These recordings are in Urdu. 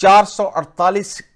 448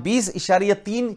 20.3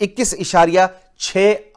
21.6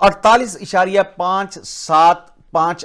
48.575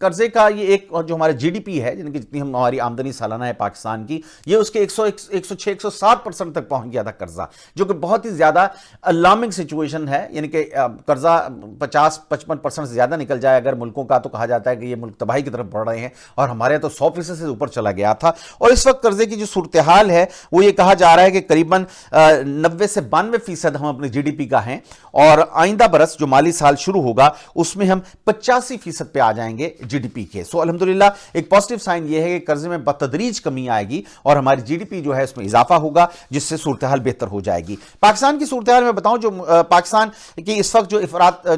قرضے کا یہ ایک جو ہمارے جی ڈی پی ہے، یعنی کہ جتنی ہماری آمدنی سالانہ ہے پاکستان کی، یہ اس کے 106-107% تک پہنچ گیا تھا قرضہ، جو کہ بہت ہی زیادہ الارمنگ سچویشن ہے. یعنی کہ قرضہ 50-55% سے زیادہ نکل جائے اگر ملکوں کا، تو کہا جاتا ہے کہ یہ ملک تباہی کی طرف بڑھ رہے ہیں، اور ہمارے تو 100% سے اوپر چلا گیا تھا. اور اس وقت قرضے کی جو صورتحال ہے وہ یہ کہا جا رہا ہے کہ قریباً 90-92% ہم اپنے جی ڈی پی کا ہیں، اور آئندہ برس جو مالی سال شروع ہوگا اس میں ہم 85% پہ آ جائیں گے جی ڈی پی کے. سو الحمدللہ ایک پازیٹیو سائن یہ ہے کہ قرضے میں بتدریج کمی آئے گی اور ہماری جی ڈی پی جو ہے اس میں اضافہ ہوگا، جس سے صورتحال بہتر ہو جائے گی. پاکستان کی صورتحال میں بتاؤں، جو پاکستان کی اس وقت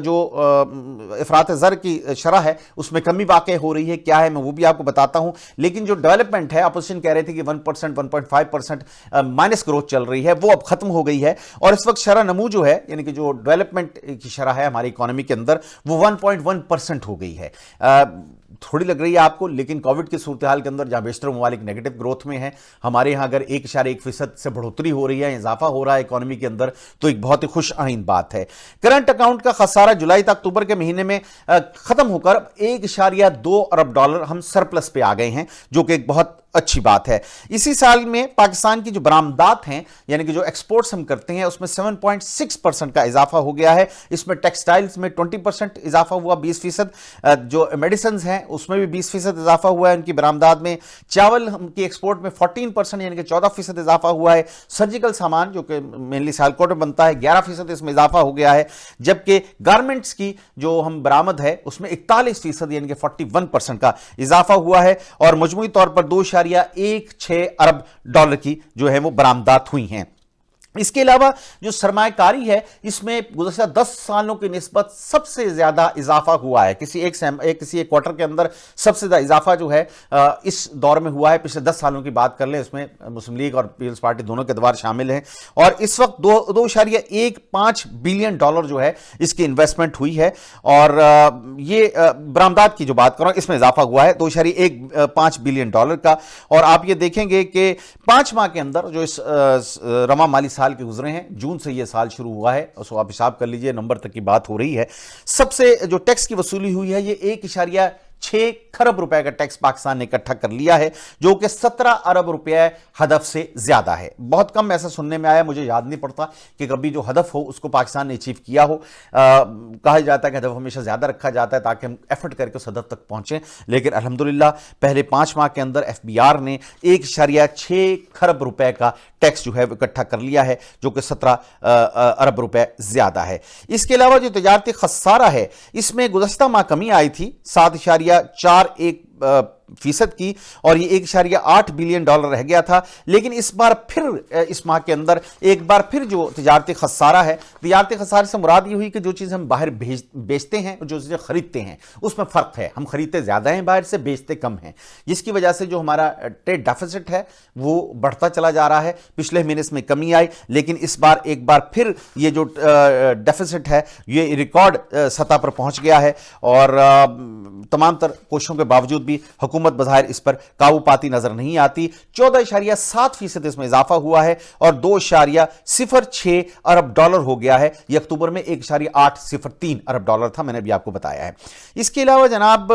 جو افراط زر کی شرح ہے اس میں کمی واقع ہو رہی ہے، کیا ہے میں وہ بھی آپ کو بتاتا ہوں. لیکن جو ڈیولپمنٹ ہے، اپوزیشن کہہ رہے تھے کہ 1%, 1.5% مائنس گروتھ چل رہی ہے، وہ اب ختم ہو گئی ہے، اور اس وقت شرح نمو جو ہے، یعنی کہ جو ڈیولپمنٹ کی شرح ہے ہماری اکانومی کے اندر، وہ 1.1% ہو گئی ہے. تھوڑی لگ رہی ہے آپ کو، لیکن کووڈ کی صورتحال کے اندر جہاں بیشتر ممالک نیگیٹو گروتھ میں ہیں، ہمارے ہاں اگر 1.1% سے بڑھوتری ہو رہی ہے، اضافہ ہو رہا ہے اکانومی کے اندر، تو ایک بہت ہی خوش آئند بات ہے. کرنٹ اکاؤنٹ کا خسارہ جولائی تا اکتوبر کے مہینے میں ختم ہو کر $1.2 ارب ہم سرپلس پہ آ گئے ہیں، جو کہ ایک بہت اچھی بات ہے. اسی سال میں پاکستان کی جو برآمدات ہیں، یعنی کہ جو ایکسپورٹس ہم کرتے ہیں، اس میں 7.6% کا اضافہ ہو گیا ہے. اس میں ٹیکسٹائلز میں 20% اضافہ ہوا، 20%. جو میڈیسنز ہیں اس میں بھی 20% اضافہ ہوا ہے ان کی برآمدات میں. چاول کی ایکسپورٹ میں 14%، یعنی کہ 14% اضافہ ہوا ہے. سرجیکل سامان جو کہ مینلی سیالکوٹ میں بنتا ہے، 11% اس میں اضافہ ہو گیا ہے. جبکہ گارمنٹس کی جو ہم برآمد ہے اس میں 41%، یعنی کہ 41% کا اضافہ ہوا ہے، اور مجموعی طور پر $2.16 ارب کی جو ہے وہ برآمدات ہوئی ہیں. اس کے علاوہ جو سرمایہ کاری ہے، اس میں گزشتہ 10 سالوں کی نسبت سب سے زیادہ اضافہ ہوا ہے. کسی ایک کوارٹر کے اندر سب سے زیادہ اضافہ جو ہے اس دور میں ہوا ہے. پچھلے 10 سالوں کی بات کر لیں، اس میں مسلم لیگ اور پیپلز پارٹی دونوں کے ادوار شامل ہیں، اور اس وقت $2.15 بلین جو ہے اس کی انویسٹمنٹ ہوئی ہے. اور یہ برآمدات کی جو بات کر رہا ہوں، اس میں اضافہ ہوا ہے $2.15 بلین کا. اور آپ یہ دیکھیں گے کہ 5 ماہ کے اندر جو اس رواں مالی سال کے گزرے ہیں، جون سے یہ سال شروع ہوا ہے، اس کو آپ حساب کر لیجئے، نمبر تک کی بات ہو رہی ہے. سب سے جو ٹیکس کی وصولی ہوئی ہے، یہ $1.6 کھرب کا ٹیکس پاکستان نے اکٹھا کر لیا ہے، جو کہ 17 ارب ہدف سے زیادہ ہے. بہت کم ایسا سننے میں آیا، مجھے یاد نہیں پڑتا کہ کبھی جو ہدف ہو اس کو پاکستان نے اچیو کیا ہو. کہا جاتا ہے کہ ہدف ہمیشہ زیادہ رکھا جاتا ہے تاکہ ہم ایفرٹ کر کے اس ہدف تک پہنچیں، لیکن الحمدللہ پہلے 5 ماہ کے اندر ایف بی آر نے $1.6 کھرب کا ٹیکس جو ہے وہ اکٹھا کر لیا ہے، جو کہ 17 ارب زیادہ ہے. اس کے علاوہ جو تجارتی خسارہ ہے، اس میں گزشتہ ماہ کمی آئی تھی 7.41% کی، اور یہ $1.8 بلین رہ گیا تھا. لیکن اس بار پھر اس ماہ کے اندر ایک بار پھر جو تجارتی خسارہ ہے، تجارتی خسارے سے مراد یہ ہوئی کہ جو چیز ہم باہر بیچتے ہیں، جو چیزیں خریدتے ہیں، اس میں فرق ہے. ہم خریدتے زیادہ ہیں باہر سے، بیچتے کم ہیں، جس کی وجہ سے جو ہمارا ٹریڈ ڈیفیسٹ ہے وہ بڑھتا چلا جا رہا ہے. پچھلے مہینے اس میں کمی آئی، لیکن اس بار ایک بار پھر یہ جو ڈیفیسٹ ہے یہ ریکارڈ سطح پر پہنچ گیا ہے. اور تمام تر کوششوں کے باوجود بھی حکومت بظاہر اس پر قابو پاتی نظر نہیں آتی. 14.7% اس میں اضافہ ہوا ہے، اور $2.06 ارب ہو گیا ہے. یہ اکتوبر میں $1.803 ارب تھا، میں نے بھی آپ کو بتایا ہے. اس کے علاوہ جناب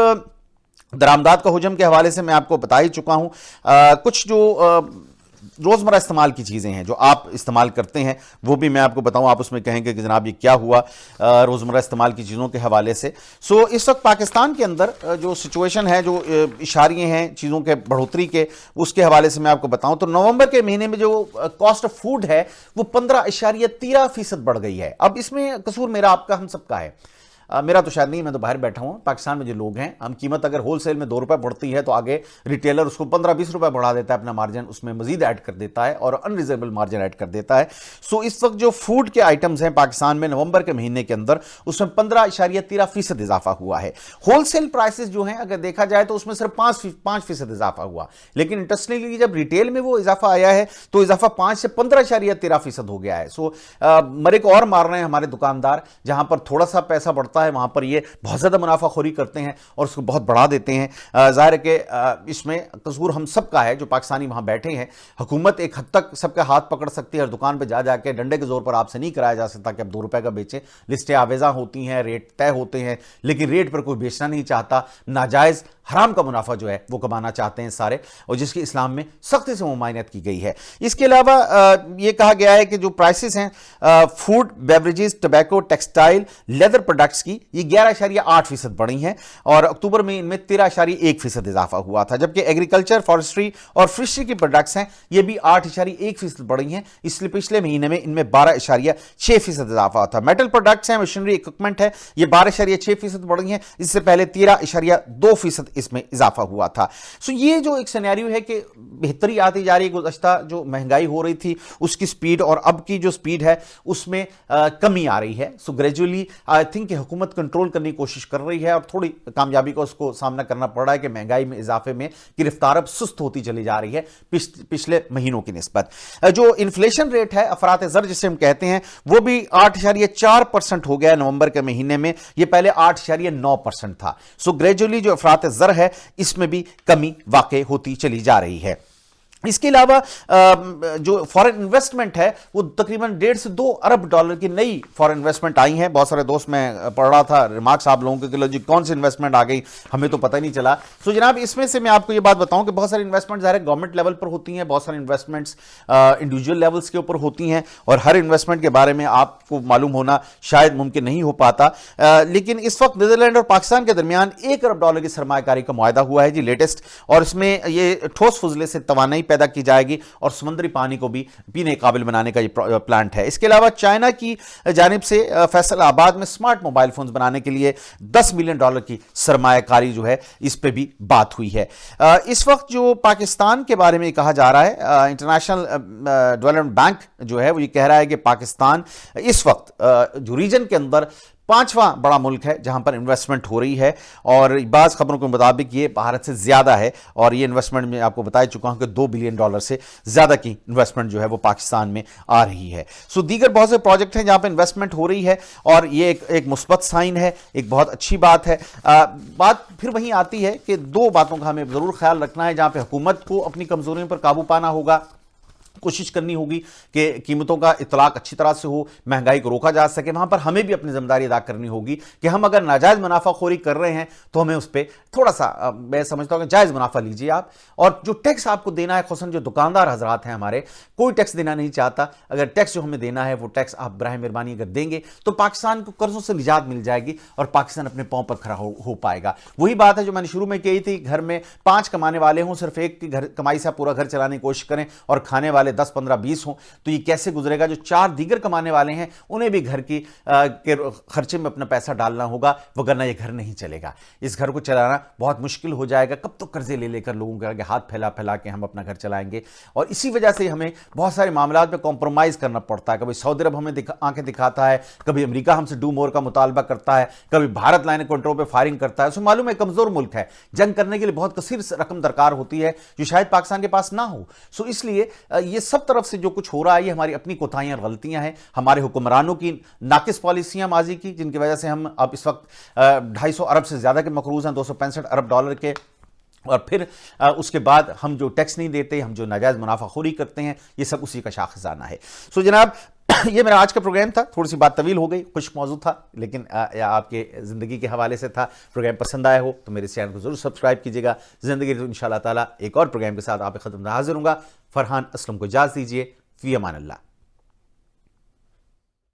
درآمدات کا حجم کے حوالے سے میں آپ کو بتا ہی چکا ہوں. کچھ جو روزمرہ استعمال کی چیزیں ہیں جو آپ استعمال کرتے ہیں، وہ بھی میں آپ کو بتاؤں. آپ اس میں کہیں گے کہ جناب یہ کیا ہوا روزمرہ استعمال کی چیزوں کے حوالے سے. اس وقت پاکستان کے اندر جو سچویشن ہے، جو اشاریے ہیں چیزوں کے بڑھوتری کے، اس کے حوالے سے میں آپ کو بتاؤں تو نومبر کے مہینے میں جو کاسٹ آف فوڈ ہے وہ 15.13% بڑھ گئی ہے. اب اس میں قصور میرا، آپ کا، ہم سب کا ہے. میرا تو شاید نہیں، میں تو باہر بیٹھا ہوں. پاکستان میں جو لوگ ہیں، ہم قیمت اگر ہول سیل میں $2 بڑھتی ہے تو آگے ریٹیلر اس کو $15-20 بڑھا دیتا ہے، اپنا مارجن اس میں مزید ایڈ کر دیتا ہے اور انریزنیبل مارجن ایڈ کر دیتا ہے. اس وقت جو فوڈ کے آئٹمز ہیں پاکستان میں نومبر کے مہینے کے اندر، اس میں 15.13% اضافہ ہوا ہے. ہول سیل پرائسز جو ہیں اگر دیکھا جائے تو اس میں صرف 5% اضافہ ہوا، لیکن انٹرسٹنگلی جب ریٹیل میں وہ اضافہ آیا ہے تو اضافہ 5 سے 15.13% ہو گیا ہے. مرے کو اور مار رہے ہیں ہمارے دکاندار. جہاں پر تھوڑا سا پیسہ بڑھتا ہوتا ہے وہاں پر یہ بہت زیادہ منافع خوری کرتے ہیں اور اس کو بہت بڑھا دیتے ہیں۔ ظاہر ہے کہ اس میں قصور ہم سب کا ہے جو پاکستانی وہاں بیٹھے ہیں۔ حکومت ایک حد تک سب کا ہاتھ پکڑ سکتی ہے اور دکان پہ جا کے ڈنڈے کے زور پر آپ سے نہیں کرایا جا سکتا کہ اب 2 روپے کا بیچیں، لسٹیں آویزاں ہوتی ہیں، ریٹ طے ہوتے ہیں، لیکن ریٹ پر کوئی بیچنا نہیں چاہتا، ناجائز حرام کا منافع جو ہے وہ کمانا چاہتے ہیں سارے، اور جس کی اسلام میں سختی سے ممانعت کی گئی ہے۔ اس کے علاوہ یہ کہا گیا ہے کہ جو پرائسز ہیں food, beverages, tobacco, textile, leather products کی یہ 11.8% بڑھی ہیں اور اکتوبر میں ان میں 13.1% اضافہ ہوا تھا، جبکہ ایگریکلچر، فارسٹری اور فشری کی پروڈکٹس ہیں یہ بھی 8.1% بڑھی ہیں، اس لیے پچھلے مہینے میں ان میں 12.6% اضافہ تھا۔ میٹل پروڈکٹس ہیں، مشینری اکوپمنٹ ہے، یہ 12.6% بڑھی ہیں، اس سے پہلے 13.2% اس میں اضافہ ہوا تھا۔ سو یہ جو ایک سینیریو ہے کہ بہتری آتی جا رہی ہے، گزشتہ جو مہنگائی ہو رہی تھی اس کی سپیڈ اور اب کی جو سپیڈ ہے اس میں کمی آ رہی ہے۔ سو گریجولی آئی تھنک کہ حکومت کنٹرول کرنے کی کوشش کر رہی ہے اور تھوڑی کامیابی کا اس کو سامنا کرنا پڑ رہا ہے کہ مہنگائی میں اضافے میں کی رفتار اب سست ہوتی چلی جا رہی ہے پچھلے مہینوں کی نسبت۔ جو انفلیشن ریٹ ہے افراط زر جسے ہم کہتے ہیں وہ بھی 8.4% ہو گیا نومبر کے مہینے میں، یہ پہلے 8.9% تھا۔ سو گریجولی جو افراط زر ہے اس میں بھی کمی واقع ہوتی چلی جا رہی ہے۔ اس کے علاوہ جو فورن انویسٹمنٹ ہے وہ تقریباً 1.5 سے 2 ارب ڈالر کی نئی فورن انویسٹمنٹ آئی ہیں۔ بہت سارے دوست میں پڑھ رہا تھا ریمارکس آپ لوگوں کے جی کون سی انویسٹمنٹ آ گئی ہمیں تو پتہ نہیں چلا۔ سو جناب اس میں سے میں آپ کو یہ بات بتاؤں کہ بہت ساری انویسٹمنٹ ظاہر ہے گورنمنٹ لیول پر ہوتی ہیں، بہت ساری انویسٹمنٹس انڈیویجول لیولز کے اوپر ہوتی ہیں اور ہر انویسٹمنٹ کے بارے میں آپ کو معلوم ہونا شاید ممکن نہیں ہو پاتا، لیکن اس وقت نیدرلینڈ اور پاکستان کے درمیان 1 ارب ڈالر کی سرمایہ کاری کا معاہدہ ہوا ہے جی لیٹسٹ، اور اس میں یہ ٹھوس فضلے سے توانائی پیدا کی جائے گی اور سمندری پانی کو بھی پینے قابل بنانے کا یہ پلانٹ ہے۔ اس کے علاوہ چائنا کی جانب سے فیصل آباد میں سمارٹ موبائل فونز بنانے کے لیے $10 ملین کی سرمایہ کاری جو ہے اس پہ بھی بات ہوئی ہے۔ اس وقت جو پاکستان کے بارے میں کہا جا رہا ہے، انٹرنیشنل ڈیولپمنٹ بینک جو ہے وہ یہ کہہ رہا ہے کہ پاکستان اس وقت جو ریجن کے اندر 5واں بڑا ملک ہے جہاں پر انویسٹمنٹ ہو رہی ہے، اور بعض خبروں کے مطابق یہ بھارت سے زیادہ ہے، اور یہ انویسٹمنٹ میں آپ کو بتا چکا ہوں کہ $2 بلین سے زیادہ کی انویسٹمنٹ جو ہے وہ پاکستان میں آ رہی ہے۔ سو دیگر بہت سے پروجیکٹ ہیں جہاں پہ انویسٹمنٹ ہو رہی ہے اور یہ ایک مثبت سائن ہے، ایک بہت اچھی بات ہے۔ بات پھر وہیں آتی ہے کہ 2 باتوں کا ہمیں ضرور خیال رکھنا ہے جہاں پہ حکومت کو اپنی کمزوریوں پر قابو پانا ہوگا، کوشش کرنی ہوگی کہ قیمتوں کا اطلاق اچھی طرح سے ہو، مہنگائی کو روکا جا سکے، وہاں پر ہمیں بھی اپنی ذمہ داری ادا کرنی ہوگی کہ ہم اگر ناجائز منافع خوری کر رہے ہیں تو ہمیں اس پہ تھوڑا سا میں سمجھتا ہوں کہ جائز منافع لیجیے آپ، اور جو ٹیکس آپ کو دینا ہے، خصوصاً جو دکاندار حضرات ہیں ہمارے، کوئی ٹیکس دینا نہیں چاہتا، اگر ٹیکس جو ہمیں دینا ہے وہ ٹیکس آپ براہ مہربانی اگر دیں گے تو پاکستان کو قرضوں سے نجات مل جائے گی اور پاکستان اپنے پاؤں پر کھڑا ہو پائے گا۔ وہی بات ہے جو میں نے شروع میں کہی تھی، گھر میں 5 کمانے والے ہوں، صرف ایک کی کمائی سے پورا گھر چلانے کی کوشش کریں اور کھانے والے 10، 15، 20 ہوں تو یہ کیسے گزرے گا؟ جو 4 دیگر کمانے والے ہیں انہیں بھی گھر کی خرچے میں اپنا پیسہ ڈالنا ہوگا، وگرنہ یہ گھر نہیں چلے گا۔ اس گھر کو چلانا بہت مشکل ہو جائے گا، کب تو قرضے لے کر لوگوں کے ہاتھ پھیلا کے ہم اپنا گھر چلائیں گے، اور اسی وجہ سے ہمیں بہت سارے معاملات میں کمپرومائز کرنا پڑتا ہے۔ کبھی سعودی عرب ہمیں آنکھیں دکھاتا ہے، کبھی امریکہ ہم سے ڈو مور کا مطالبہ کرتا ہے، کبھی بھارت لائن کنٹرول پہ فائرنگ کرتا ہے۔ اسے معلوم ہے کمزور ملک ہے، جنگ کرنے کے لیے بہت کثیر رقم درکار ہوتی ہے جو شاید پاکستان کے پاس نہ ہو۔ سو اس لیے یہ سب طرف سے جو کچھ ہو رہا ہے یہ ہماری اپنی کوتاہیاں اور غلطیاں ہیں، ہمارے حکمرانوں کی ناقص پالیسیاں ماضی کی، جن کی وجہ سے ہم اب اس وقت 250 ارب سے زیادہ کے مقروض ہیں، $265 ارب کے، اور پھر اس کے بعد ہم جو ٹیکس نہیں دیتے، ہم جو ناجائز منافع خوری کرتے ہیں، یہ سب اسی کا شاخ خزانہ ہے۔ سو جناب یہ میرا آج کا پروگرام تھا، تھوڑی سی بات طویل ہو گئی، خشک موضوع تھا لیکن آپ کے زندگی کے حوالے سے تھا۔ پروگرام پسند آیا ہو تو میرے چینل کو ضرور سبسکرائب کیجیے گا۔ زندگی تو انشاءاللہ تعالی ایک اور پروگرام کے ساتھ آپ کے خدمت میں حاضر ہوں گا۔ فرحان اسلم کو اجازت دیجیے، فی امان اللہ۔